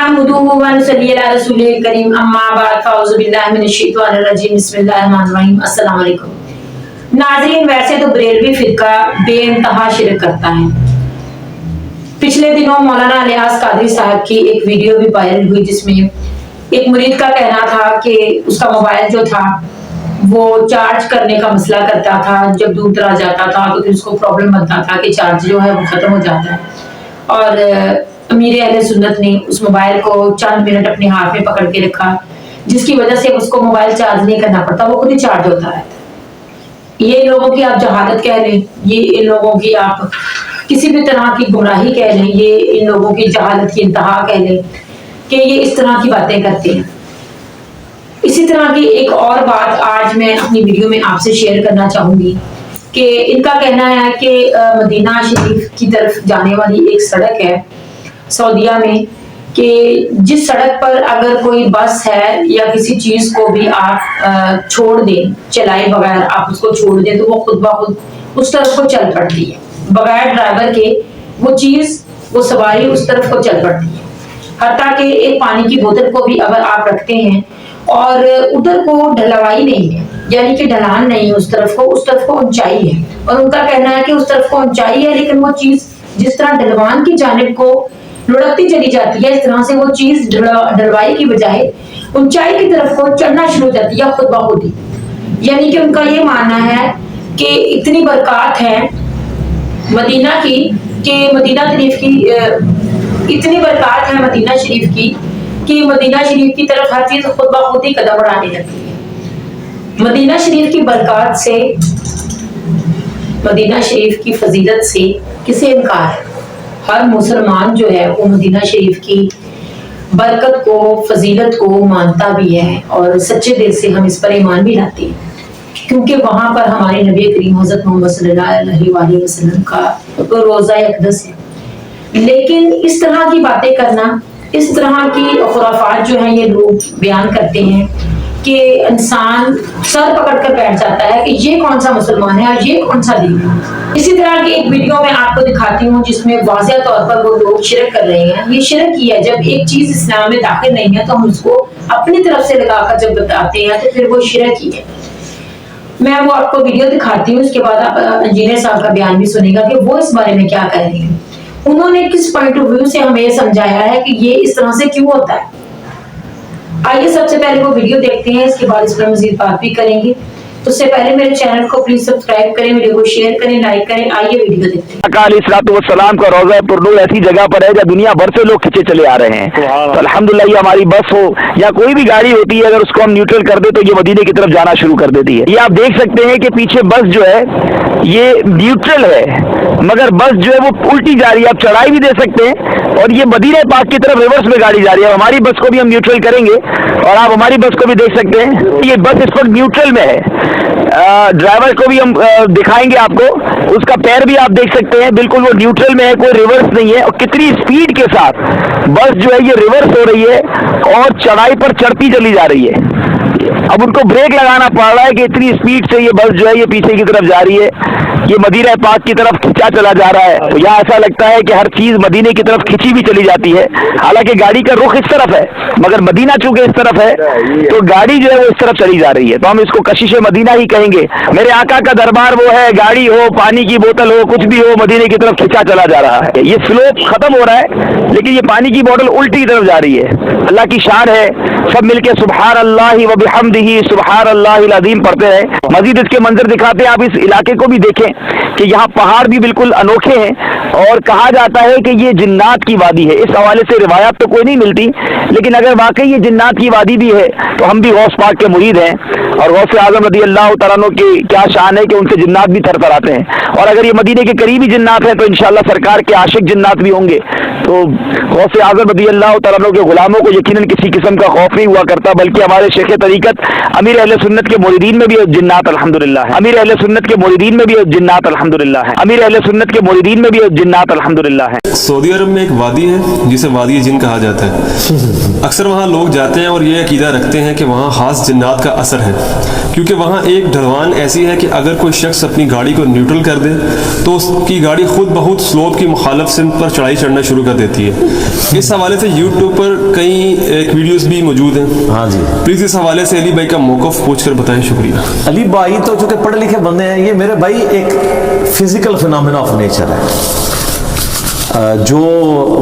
नहमदुहु व नसल्ली अला रसूलिल करीम अम्मा बाद फ़अऊज़ु बिल्लाहि मिनश शैतानिर रजीम बिस्मिल्लाहिर रहमानिर रहीम अस्सलाम वालेकुम। नाज़रीन, वैसे तो बरेलवी फिरका बेइंतहा शिरक करता है। पिछले दिनों मौलाना इलियास कादरी साहब की एक वीडियो भी वायरल हुई जिसमें एक मुरीद का कहना था कि उसका मोबाइल जो था वो चार्ज करने का मसला करता था। जब दूर दराज जाता था तो फिर उसको प्रॉब्लम बनता था कि चार्ज जो है वो ख़त्म हो जाता है। और अमीर अहले सुन्नत ने उस मोबाइल को चंद मिनट अपने हाथ में पकड़ के रखा, जिसकी वजह से उसको मोबाइल चार्ज नहीं करना पड़ता, वो खुद ही चार्ज होता रहता। ये लोगों की आप जहालत कह लें, ये इन लोगों की आप किसी भी तरह की गुमराही कह लें, ये इन लोगों की जहालत की इंतहा कह लें कि ये इस तरह की बातें करते हैं। इसी तरह की एक और बात आज मैं अपनी वीडियो में आपसे शेयर करना चाहूंगी कि इनका कहना है कि मदीना शरीफ की तरफ जाने वाली एक सड़क है सऊदीया में, कि जिस सड़क पर अगर कोई बस है या किसी चीज को भी आप छोड़ दें, चलाए बगैर आप उसको छोड़ दें, तो वो खुद ब खुद उस तरफ को चल पड़ती है। बगैर ड्राइवर के वो चीज, वो सवारी उस तरफ को चल पड़ती है। हत्ता कि एक पानी की बोतल को भी अगर आप रखते हैं और उधर को ढलवाई नहीं है, यानी कि ढलान नहीं है उस तरफ को ऊंचाई है, और उनका कहना है कि उस तरफ को ऊंचाई है, लेकिन वो चीज जिस तरह ढलवान की जानिब को लुढ़कती चली जाती है, इस तरह से वो चीज ढलवाई की बजाय ऊंचाई की तरफ को चढ़ना शुरू हो जाती है खुद ब खुद ही। यानी कि उनका ये मानना है कि इतनी बरकत है मदीना की, कि मदीना शरीफ की इतनी बरकत है मदीना शरीफ की कि मदीना शरीफ की तरफ हर चीज खुद ब खुद ही कदम बढ़ाने लगती है। मदीना शरीफ की बरकत से, मदीना शरीफ की फजीलत से किसे इनकार है? हर मुसलमान जो है वो मदीना शरीफ की बरकत को, फजीलत को मानता भी है और सच्चे दिल से हम इस पर ईमान भी लाते हैं, क्योंकि वहां पर हमारे नबी करीम हज़रत मोहम्मद सल्लल्लाहु अलैहि वसल्लम का रोज़ा अक़दस है। लेकिन इस तरह की बातें करना, इस तरह की खुराफात जो है ये लोग बयान करते हैं कि इंसान सर पकड़ कर बैठ जाता है कि ये कौन सा मुसलमान है और ये कौन सा दीन है। इसी तरह की एक वीडियो मैं आपको दिखाती हूँ जिसमें वाज़ेह तौर पर वो लोग शिरक कर रहे हैं। ये शिरक ही है, जब एक चीज इस्लाम में दाखिल नहीं है तो हम उसको अपनी तरफ से लगाकर जब बताते हैं तो फिर वो शिरक ही है। मैं वो आपको वीडियो दिखाती हूँ, उसके बाद आप इंजीनियर साहब का बयान भी सुनेगा कि वो इस बारे में क्या कह रहे हैं। उन्होंने किस पॉइंट ऑफ व्यू से हमें ये समझाया है कि ये इस तरह से क्यों होता है। आइए सबसे पहले वो वीडियो देखते हैं, इसके बाद इस पर मजीद बात भी करेंगे। तो उससे पहले मेरे चैनल को प्लीज सब्सक्राइब करें, वीडियो को शेयर करें, लाइक करें। आइए वीडियो देखते हैं। सलाम का रोज़ा पुरनूर ऐसी जगह पर है जहाँ दुनिया भर से लोग खींचे चले आ रहे हैं। तो अल्हम्दुलिल्लाह ये हमारी बस हो या कोई भी गाड़ी होती है, अगर उसको हम न्यूट्रल कर दे तो ये मदीने की तरफ जाना शुरू कर देती है। ये आप देख सकते हैं कि पीछे बस जो है ये न्यूट्रल है, मगर बस जो है वो उल्टी जा रही है। आप चढ़ाई भी दे सकते हैं और ये मदीने पाक की तरफ रिवर्स में गाड़ी जा रही है। हमारी बस को भी हम न्यूट्रल करेंगे और आप हमारी बस को भी देख सकते हैं। ये बस इस वक्त न्यूट्रल में है। ड्राइवर को भी हम दिखाएंगे आपको, उसका पैर भी आप देख सकते हैं, बिल्कुल वो न्यूट्रल में है, कोई रिवर्स नहीं है। और कितनी स्पीड के साथ बस जो है ये रिवर्स हो रही है और चढ़ाई पर चढ़ती चली जा रही है। अब उनको ब्रेक लगाना पड़ रहा है कि इतनी स्पीड से ये बस जो है ये पीछे की तरफ जा रही है, ये मदीना पाक की तरफ खिंचा चला जा रहा है। तो यहाँ ऐसा लगता है कि हर चीज मदीने की तरफ खिंची भी चली जाती है, हालांकि गाड़ी का रुख इस तरफ है, मगर मदीना चूंकि इस तरफ है तो गाड़ी जो है वो इस तरफ चली जा रही है। तो हम इसको कशिश मदीना ही कहेंगे। मेरे आका का दरबार वो है, गाड़ी हो, पानी की बोतल हो, कुछ भी हो, मदीने की तरफ खिंचा चला जा रहा है। ये स्लोप खत्म हो रहा है, लेकिन ये पानी की बोतल उल्टी तरफ जा रही है। अल्लाह की शान है, सब मिलके सुबहान अल्लाह व बिहम्दिही सुबहान अल्लाहिल अज़ीम पढ़ते हैं। मजीद इसके मंजर दिखाते हैं, आप इस इलाके को भी देखें कि यहाँ पहाड़ भी बिल्कुल अनोखे हैं और कहा जाता है कि ये जिन्नात की वादी है। इस हवाले से रिवायत तो कोई नहीं मिलती, लेकिन अगर वाकई ये जिन्नात की वादी भी है तो हम भी गौस पाक के मुरीद हैं और गौस आज़म रज़ी अल्लाह तआला अन्हु की क्या शान है कि उनसे जिन्नात भी थरथराते हैं। और अगर ये मदीने के करीबी जिन्नात हैं तो इंशाअल्लाह सरकार के आशिक जिन्नात भी होंगे। तो गौस आज़म रज़ी अल्लाह तआला अन्हु के गुलामों को यकीनन किसी किस्म का खौफ नहीं हुआ करता, बल्कि हमारे शेख तरीकत अमीर अहले सुन्नत के मुरीदीन में भी जिन्नात अल्हम्दुलिल्लाह है, अमीर अहले सुन्नत के मुरीदीन में भी जिन्नात अल्हम्दुलिल्लाह है, अमीर अहले सुन्नत के मुरीदीन में भी जिन्नात अल्हम्दुलिल्लाह है। सऊदी अरब में एक वादी है जिसे वादी जिन कहा जाता है। अक्सर वहाँ लोग जाते हैं और ये अकीदा रखते हैं कि वहाँ खास जिन्नात का असर है, क्योंकि वहाँ एक ढलवान ऐसी है कि अगर कोई शख्स अपनी गाड़ी को न्यूट्रल कर दे तो उसकी गाड़ी खुद बहुत स्लोप की मुखालफ सिमत पर चढ़ाई चढ़ना शुरू कर देती है। इस हवाले से यूट्यूब पर कई एक वीडियोस भी मौजूद हैं। हाँ जी, प्लीज़ इस हवाले से अली भाई का मौक़िफ़ पूछकर बताएं। शुक्रिया। अली भाई तो चूँकि पढ़े लिखे बंदे हैं, ये मेरे भाई एक फिजिकल फिनोमेना ऑफ नेचर है जो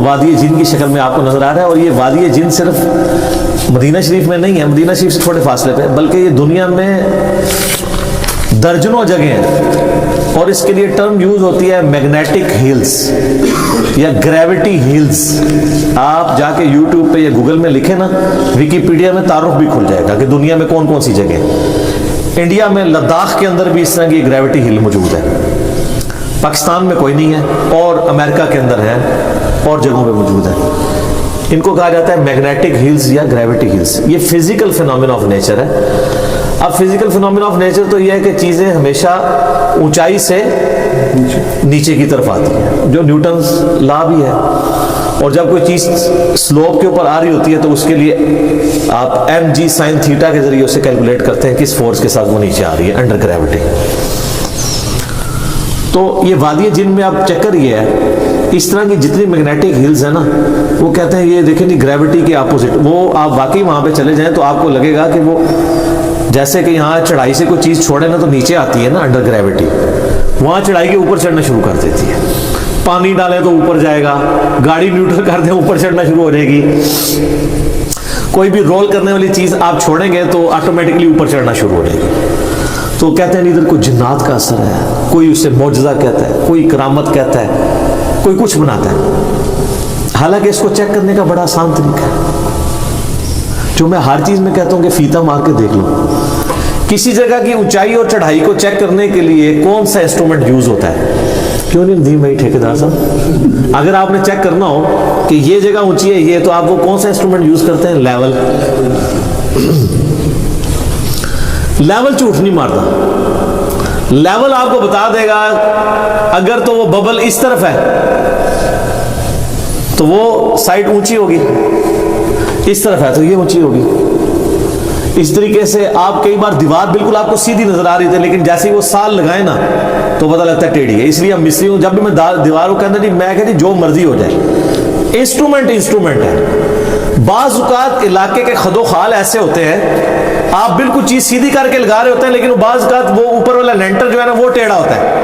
वादी जिन की शक्ल में आपको नजर आ रहा है। और ये वादी जिन सिर्फ मदीना शरीफ में नहीं है, मदीना शरीफ से थोड़े फासले पे, बल्कि ये दुनिया में दर्जनों जगह हैं। और इसके लिए टर्म यूज होती है मैग्नेटिक हिल्स या ग्रेविटी हिल्स। आप जाके यूट्यूब पे या गूगल में लिखें ना, विकीपीडिया में तारुफ भी खुल जाएगा कि दुनिया में कौन कौन सी जगह है। इंडिया में लद्दाख के अंदर भी इस तरह की ग्रेविटी हिल मौजूद है, पाकिस्तान में कोई नहीं है, और अमेरिका के अंदर है और जगहों पे मौजूद है। इनको कहा जाता है मैग्नेटिक हिल्स या ग्रेविटी हिल्स। ये फिजिकल फिनोमेना ऑफ नेचर है। अब फिजिकल फिनोमेना ऑफ नेचर तो ये है कि चीज़ें हमेशा ऊंचाई से नीचे की तरफ आती हैं, जो न्यूटन्स लॉ भी है। और जब कोई चीज़ स्लोप के ऊपर आ रही होती है तो उसके लिए आप mg sin थीटा के जरिए उसे कैलकुलेट करते हैं किस फोर्स के साथ वो नीचे आ रही है अंडर ग्रेविटी। तो ये वादी जिन में आप चेक करिए, इस तरह की जितनी मैग्नेटिक हिल्स है ना, वो कहते हैं ये देखें नहीं ग्रेविटी के अपोजिट। वो आप वाकई वहाँ पे चले जाएं तो आपको लगेगा कि वो जैसे कि यहाँ चढ़ाई से कोई चीज़ छोड़े ना तो नीचे आती है ना अंडर ग्रेविटी, वहाँ चढ़ाई के ऊपर चढ़ना शुरू कर देती है। पानी डालें तो ऊपर जाएगा, गाड़ी न्यूट्रल कर दें ऊपर चढ़ना शुरू हो जाएगी, कोई भी रोल करने वाली चीज़ आप छोड़ेंगे तो ऑटोमेटिकली ऊपर चढ़ना शुरू हो जाएगी। तो कहते हैं इधर कोई जिन्नात का असर है, कोई उसे मौजज़ा कहता है, कोई करामत कहता है, कोई कुछ बनाता है। हालांकि इसको चेक करने का बड़ा आसान तरीका है, जो मैं हर चीज़ में कहता हूँ कि फीता मार के देख लो। किसी जगह की ऊंचाई और चढ़ाई को चेक करने के लिए कौन सा इंस्ट्रूमेंट यूज होता है? क्यों नहीं नदीम भाई ठेकेदार साहब, अगर आपने चेक करना हो कि ये जगह ऊंची है ये, तो आप वो कौन सा इंस्ट्रूमेंट यूज करते हैं? लेवल। लेवल झूठ नहीं मारता। लेवल आपको बता देगा अगर तो वो बबल इस तरफ है तो वो साइड ऊंची होगी, इस तरफ है तो ये ऊंची होगी। इस तरीके से आप कई बार दीवार बिल्कुल आपको सीधी नजर आ रही थी, लेकिन जैसे ही वो साल लगाए ना तो पता लगता है टेढ़ी है। इसलिए हम मिस्त्री हूं, जब भी मैं दीवारों के अंदर नहीं, मैं कहती जो मर्जी हो जाए, इंस्ट्रूमेंट है। बाज़ औक़ात इलाके के खदो खाल ऐसे होते हैं, आप बिल्कुल चीज सीधी करके लगा रहे होते हैं, लेकिन बाज़ औक़ात वो ऊपर वाला लेंटर जो है ना वो टेढ़ा होता है।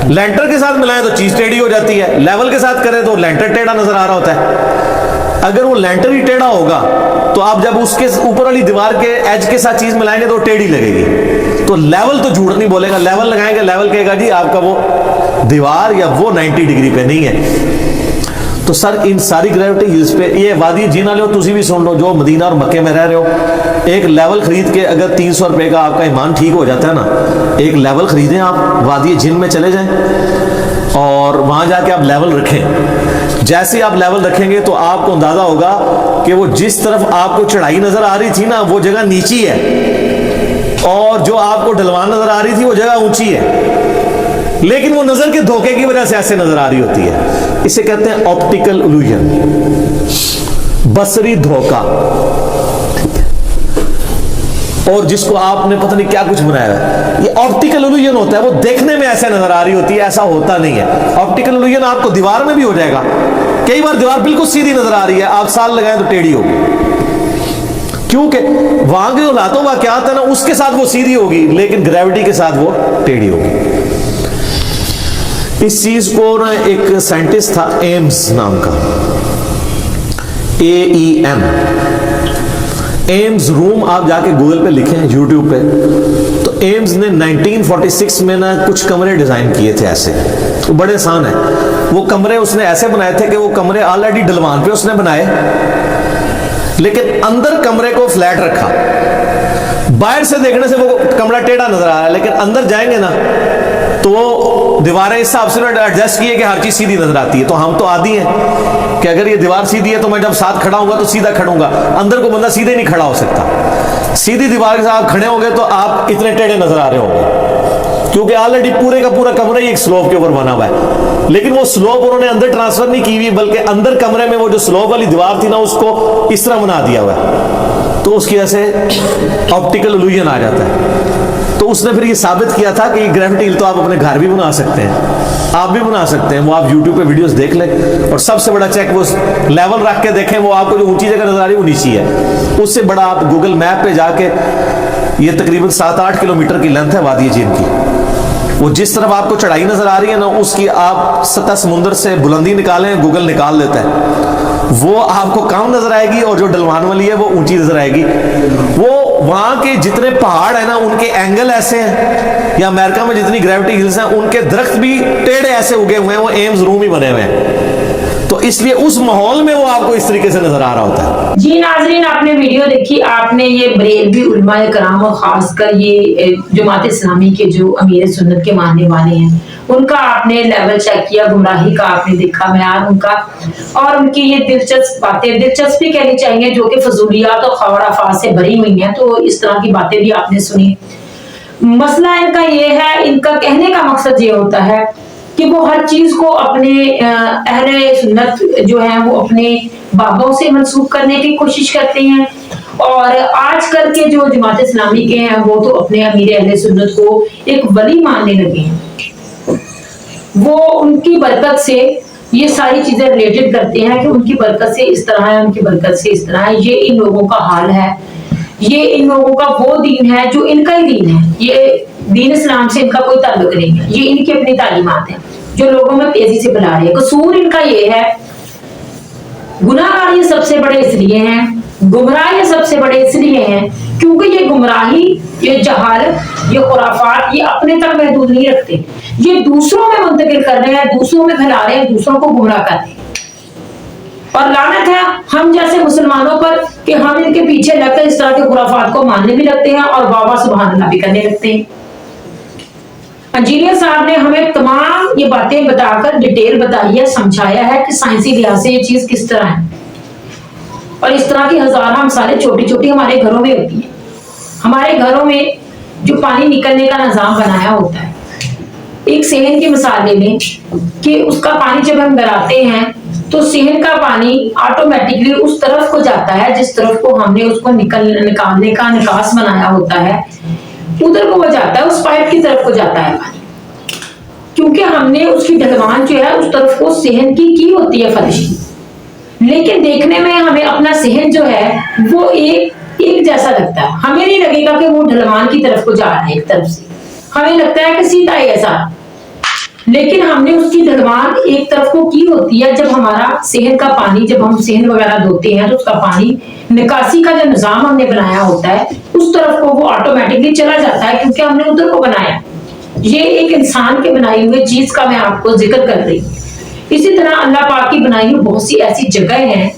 लेंटर के साथ मिलाएं तो चीज टेढ़ी हो जाती है, लेवल के साथ करें तो लेंटर टेढ़ा नजर आ रहा होता है। अगर वो लेंटर ही टेढ़ा होगा तो आप जब उसके ऊपर वाली दीवार के एज के साथ चीज मिलाएंगे तो टेढ़ी लगेगी। तो लेवल तो झूठ नहीं बोलेगा, लेवल लगाएंगे, लेवल कहेगा जी आपका वो दीवार या वो 90 डिग्री पे नहीं है। तो सर इन सारी ग्रेविटी हिल्स पे, ये वादी जिन वाले हो तुसी भी सुन लो जो मदीना और मक्के में रह रहे हो, एक लेवल खरीद के अगर 300 रुपए का आपका ईमान ठीक हो जाता है ना, एक लेवल खरीदें आप, वादी जिन में चले जाएं और वहां जाके आप लेवल रखें। जैसे आप लेवल रखेंगे तो आपको अंदाजा होगा कि वो जिस तरफ आपको चढ़ाई नजर आ रही थी ना वो जगह नीची है, और जो आपको ढलवान नजर आ रही थी वो जगह ऊंची है, लेकिन वो नजर के धोखे की वजह से ऐसे नजर आ रही होती है। इसे कहते हैं ऑप्टिकल इल्यूजन, बसरी धोखा। और जिसको आपने पता नहीं क्या कुछ बनाया है, ये ऑप्टिकल इल्यूजन होता है। वो देखने में ऐसे नजर आ रही होती है, ऐसा होता नहीं है। ऑप्टिकल इल्यूजन आपको दीवार में भी हो जाएगा, कई बार दीवार बिल्कुल सीधी नजर आ रही है, आप साल लगाएं तो टेढ़ी होगी, क्योंकि वहां के जो लातों वाक़यात है ना उसके साथ वो सीधी होगी, लेकिन ग्रेविटी के साथ वो टेढ़ी होगी। इस चीज को ना एक साइंटिस्ट था एम्स नाम का, AEM, एम्स रूम, आप जाके गूगल पे लिखें यूट्यूब पे, तो एम्स ने 1946 में ना कुछ कमरे डिजाइन किए थे ऐसे, तो बड़े आसान है। वो कमरे उसने ऐसे बनाए थे कि वो कमरे ऑलरेडी ढलवान पे उसने बनाए, लेकिन अंदर कमरे को फ्लैट रखा। बाहर से देखने से वो कमरा टेढ़ा नजर आ रहा है, लेकिन अंदर जाएंगे ना تو وہ دیواریں اس حساب سے ایڈجسٹ کی ہے کہ ہر چیز سیدھی نظر آتی ہے. تو ہم تو عادی ہیں کہ اگر یہ دیوار سیدھی ہے تو میں جب ساتھ کھڑا ہوں گا تو سیدھا کھڑوں گا. اندر کو بندہ سیدھے نہیں کھڑا ہو سکتا. سیدھی دیوار کے ساتھ کھڑے ہوں گے تو آپ اتنے ٹیڑھے نظر آ رہے ہوں گے, کیونکہ آلریڈی پورے کا پورا کمرہ ہی ایک سلوپ کے اوپر بنا ہوا ہے. لیکن وہ سلوپ انہوں نے اندر ٹرانسفر نہیں کی ہوئی, بلکہ اندر کمرے میں وہ جو سلوپ والی دیوار تھی نا اس کو اس طرح بنا دیا ہوا ہے. تو اس کی وجہ سے آپٹیکل الوژن آ جاتا ہے. تو اس نے پھر یہ ثابت کیا تھا کہ یہ گریوٹی ہل تو آپ اپنے گھر بھی بنا سکتے ہیں, آپ بھی بنا سکتے ہیں. وہ آپ یوٹیوب پہ ویڈیوز دیکھ لیں, اور سب سے بڑا چیک وہ لیول رکھ کے دیکھیں, وہ آپ کو جو اونچی جگہ نظر آ رہی ہے وہ نیچی ہے. اس سے بڑا آپ گوگل میپ پہ جا کے, یہ تقریباً 7-8 کلومیٹر کی لینتھ ہے وادی جین کی, وہ جس طرف آپ کو چڑھائی نظر آ رہی ہے نا اس کی آپ سطح سمندر سے بلندی نکالیں, گوگل نکال لیتا ہے, وہ آپ کو کم نظر آئے گی, اور جو ڈلوان والی ہے وہ اونچی نظر آئے گی. وہ وہاں کے جتنے پہاڑ ہیں نا ان کے اینگل ایسے ہیں, یا امریکہ میں جتنی گریوٹی ہلز ہیں ان کے درخت بھی ٹیڑھے ایسے اگے ہوئے ہیں, وہ ایمز روم ہی بنے ہوئے ہیں. تو اس لیے اس ماحول میں وہ آپ کو اس طریقے سے نظر آ رہا ہوتا ہے. جی ناظرین, آپ نے ویڈیو دیکھی, آپ نے یہ بریلوی علماء کرام اور خاص کر یہ جماعت اسلامی کے جو امیر سنت کے ماننے والے ہیں ان کا آپ نے لیول چیک کیا, گمراہی کا آپ نے دیکھا معیار ان کا, اور ان کی یہ دلچسپ باتیں, دلچسپی کہنی چاہیے, جو کہ فضولیات اور خبرافات سے بھری ہوئی ہیں. تو اس طرح کی باتیں بھی آپ نے سنی. مسئلہ ان کا یہ ہے, ان کا کہنے کا مقصد یہ ہوتا ہے کہ وہ ہر چیز کو اپنے اہل سنت جو ہیں وہ اپنے بابوں سے منسوخ کرنے کی کوشش کرتے ہیں, اور آج کل کے جو جماعت اسلامی کے ہیں وہ تو اپنے امیر اہل سنت کو ایک ولی ماننے لگے ہیں. وہ ان کی برکت سے یہ ساری چیزیں ریلیٹڈ کرتے ہیں کہ ان کی برکت سے اس طرح ہے, ان کی برکت سے اس طرح ہے. یہ ان لوگوں کا حال ہے, یہ ان لوگوں کا وہ دین ہے جو ان کا ہی دین ہے. یہ دین اسلام سے ان کا کوئی تعلق نہیں ہے, یہ ان کی اپنی تعلیمات ہیں جو لوگوں میں تیزی سے پھیلا رہے ہیں. قصور ان کا یہ ہے, گناہگار یہ سب سے بڑے اس لیے ہیں, گمراہ یہ سب سے بڑے اس لیے ہیں کیونکہ یہ گمراہی, یہ جہالت, یہ خرافات یہ اپنے تک محدود نہیں رکھتے, یہ دوسروں میں منتقل کر رہے ہیں, دوسروں میں پھیلا رہے ہیں, دوسروں کو گمراہ کر رہے ہیں. اور لعنت ہے ہم جیسے مسلمانوں پر کہ ہم ان کے پیچھے لگ کر اس طرح کے خرافات کو ماننے بھی لگتے ہیں اور بابا سبحان اللہ بھی کرنے لگتے ہیں. انجینئر صاحب نے ہمیں تمام یہ باتیں بتا کر ڈیٹیل بتائی ہے, سمجھایا ہے کہ سائنسی لحاظ سے یہ چیز کس طرح ہے, اور اس طرح کی ہزارہ مثالیں چھوٹی چھوٹی ہمارے گھروں میں ہوتی ہیں. ہمارے گھروں میں جو پانی نکلنے کا نظام بنایا ہوتا ہے, ایک صحن کی مثال لے لیں کہ اس کا پانی جب ہم گراتے ہیں تو صحن کا پانی آٹومیٹکلی اس طرف کو جاتا ہے جس طرف کو ہم نے اس کو نکالنے کا نکاس بنایا ہوتا ہے, ادھر کو وہ جاتا ہے, اس پائپ کی طرف کو جاتا ہے پانی, کیونکہ ہم نے اس کی ڈھلوان جو ہے اس طرف کو صحن کی ہوتی ہے فرش کی. لیکن دیکھنے میں ہمیں اپنا صحن جو ہے وہ ایک جیسا لگتا ہے, ہمیں نہیں لگے گا کہ وہ ڈھلوان کی طرف کو جا رہا ہے ایک طرف سے, ہمیں لگتا ہے کہ سیدھا ہی ایسا, لیکن ہم نے اس کی ڈھلوان ایک طرف کو کی ہوتی ہے. جب ہمارا صحن کا پانی, جب ہم صحن وغیرہ دھوتے ہیں تو اس کا پانی نکاسی کا جو نظام ہم نے بنایا ہوتا ہے اس طرف کو وہ آٹومیٹکلی چلا جاتا ہے کیونکہ ہم نے ادھر کو بنایا. یہ ایک انسان کے بنائی ہوئے چیز کا میں آپ کو ذکر کر رہی ہوں. اسی طرح اللہ پاک کی بنائی ہوئی بہت سی ایسی جگہیں ہیں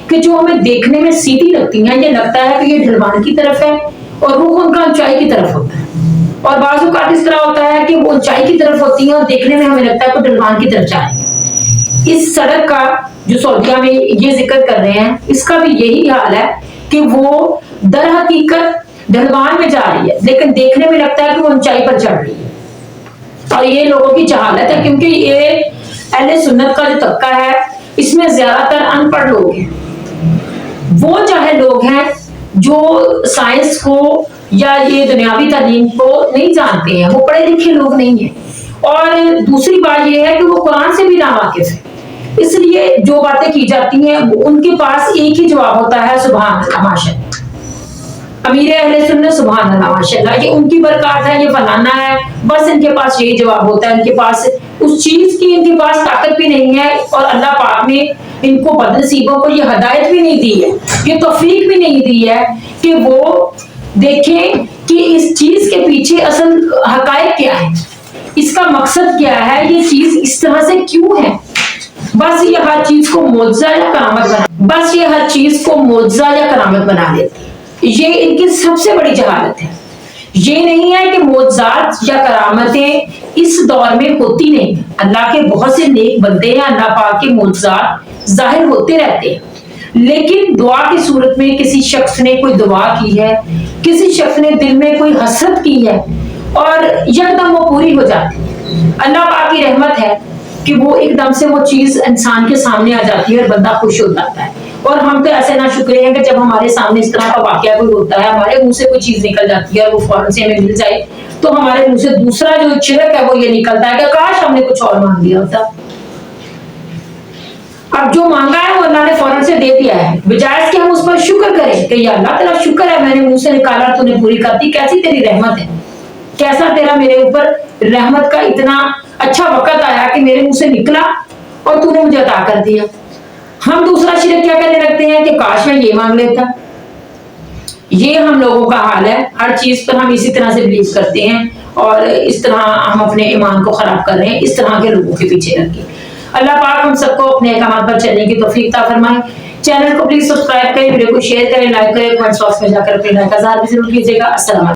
کہ جو ہمیں دیکھنے میں سیدھی لگتی ہیں, یہ لگتا ہے کہ یہ ڈھلوان کی طرف ہے اور رخ ان کا اونچائی کی طرف ہوتا ہے, اور بعض اوقات اس طرح ہوتا ہے کہ وہ اونچائی کی طرف ہوتی ہیں اور دیکھنے میں ہمیں لگتا ہے کہ ڈھلوان کی طرف جا رہی ہے. اس سڑک کا جو سعودیہ میں یہ ذکر کر رہے ہیں اس کا بھی یہی حال ہے کہ وہ در حقیقت ڈھلوان میں جا رہی ہے لیکن دیکھنے میں لگتا ہے کہ وہ اونچائی پر چڑھ رہی ہے. اور یہ لوگوں کی جہالت ہے, کیونکہ یہ اہل سنت کا جو طبقہ ہے اس میں زیادہ تر ان پڑھ لوگ ہیں. وہ چاہے لوگ ہیں جو سائنس کو یا یہ دنیاوی تعلیم کو نہیں جانتے ہیں, وہ پڑھے لکھے لوگ نہیں ہیں, اور دوسری بات یہ ہے کہ وہ قرآن سے بھی ناواقف ہیں. اس لیے جو باتیں کی جاتی ہیں ان کے پاس ایک ہی جواب ہوتا ہے, سبحان اللہ ماشاءاللہ, امیر اہل سنت سبحان اللہ ماشاءاللہ, یہ ان کی برکات ہے, یہ فلانا ہے, بس ان کے پاس یہی جواب ہوتا ہے. ان کے پاس اس چیز کی ان کے پاس طاقت بھی نہیں ہے, اور اللہ پاک نے ان کو بدنصیبوں کو یہ ہدایت بھی نہیں دی ہے, یہ توفیق بھی نہیں دی ہے کہ وہ دیکھیں کہ اس چیز کے پیچھے اصل حقائق کیا ہے, اس کا مقصد کیا ہے, یہ چیز اس طرح سے کیوں ہے. بس یہ ہر چیز کو معجزہ یا کرامت بنا لیتی ہے. یہ ان کی سب سے بڑی جہالت ہے. یہ نہیں ہے کہ معجزات یا کرامتیں इस दौर में होती नहीं है। अल्लाह के बहुत से नेक बंदे हैं, अल्लाह पाक के मोजज़ात जाहिर होते रहते हैं, लेकिन दुआ की सूरत में किसी शख्स ने कोई दुआ की है, किसी शख्स ने दिल में कोई हसरत की है और यकदम वो पूरी हो जाती है। अल्लाह पाक की रहमत है कि वो एकदम से वो चीज इंसान के सामने आ जाती है और बंदा खुश हो जाता है। और हम तो ऐसे ना शुक्र हैं कि जब हमारे सामने इस तरह का वाकया कोई होता है, हमारे मुंह से कोई चीज निकल जाती है और वो फौरन से हमें मिल जाए, तो हमारे मुंह से दूसरा जो छिड़क है वो ये निकलता है कि काश हमने कुछ और मांग लिया होता। अब जो मांगा है वो अल्लाह ने फौरन से दे दिया है, बजाय कि हम उस पर शुक्र करें कि या अल्लाह तेरा शुक्र है, मैंने मुंह से निकाला तूने पूरी कर दी, कैसी तेरी रहमत है, कैसा तेरा मेरे ऊपर रहमत का इतना अच्छा वक्त आया कि मेरे मुंह से निकला और तूने मुझे अता कर दिया। हम दूसरा शिरक क्या कहने लगते हैं कि काश मैं ये मांग लेता। ये हम लोगों का हाल है, हर चीज पर हम इसी तरह से बिलीव करते हैं और इस तरह हम अपने ईमान को खराब कर रहे हैं इस तरह के लोगों के पीछे लग के। अल्लाह पाक हम सबको अपने अहकाम पर चलने की तौफीक अता फरमाए। चैनल को प्लीज सब्सक्राइब करें, वीडियो को शेयर करें, लाइक करें, कमेंट बॉक्स में जाकर अपनी राय का इज़हार भी जरूर कीजिएगा। अस्सलाम वालेकुम।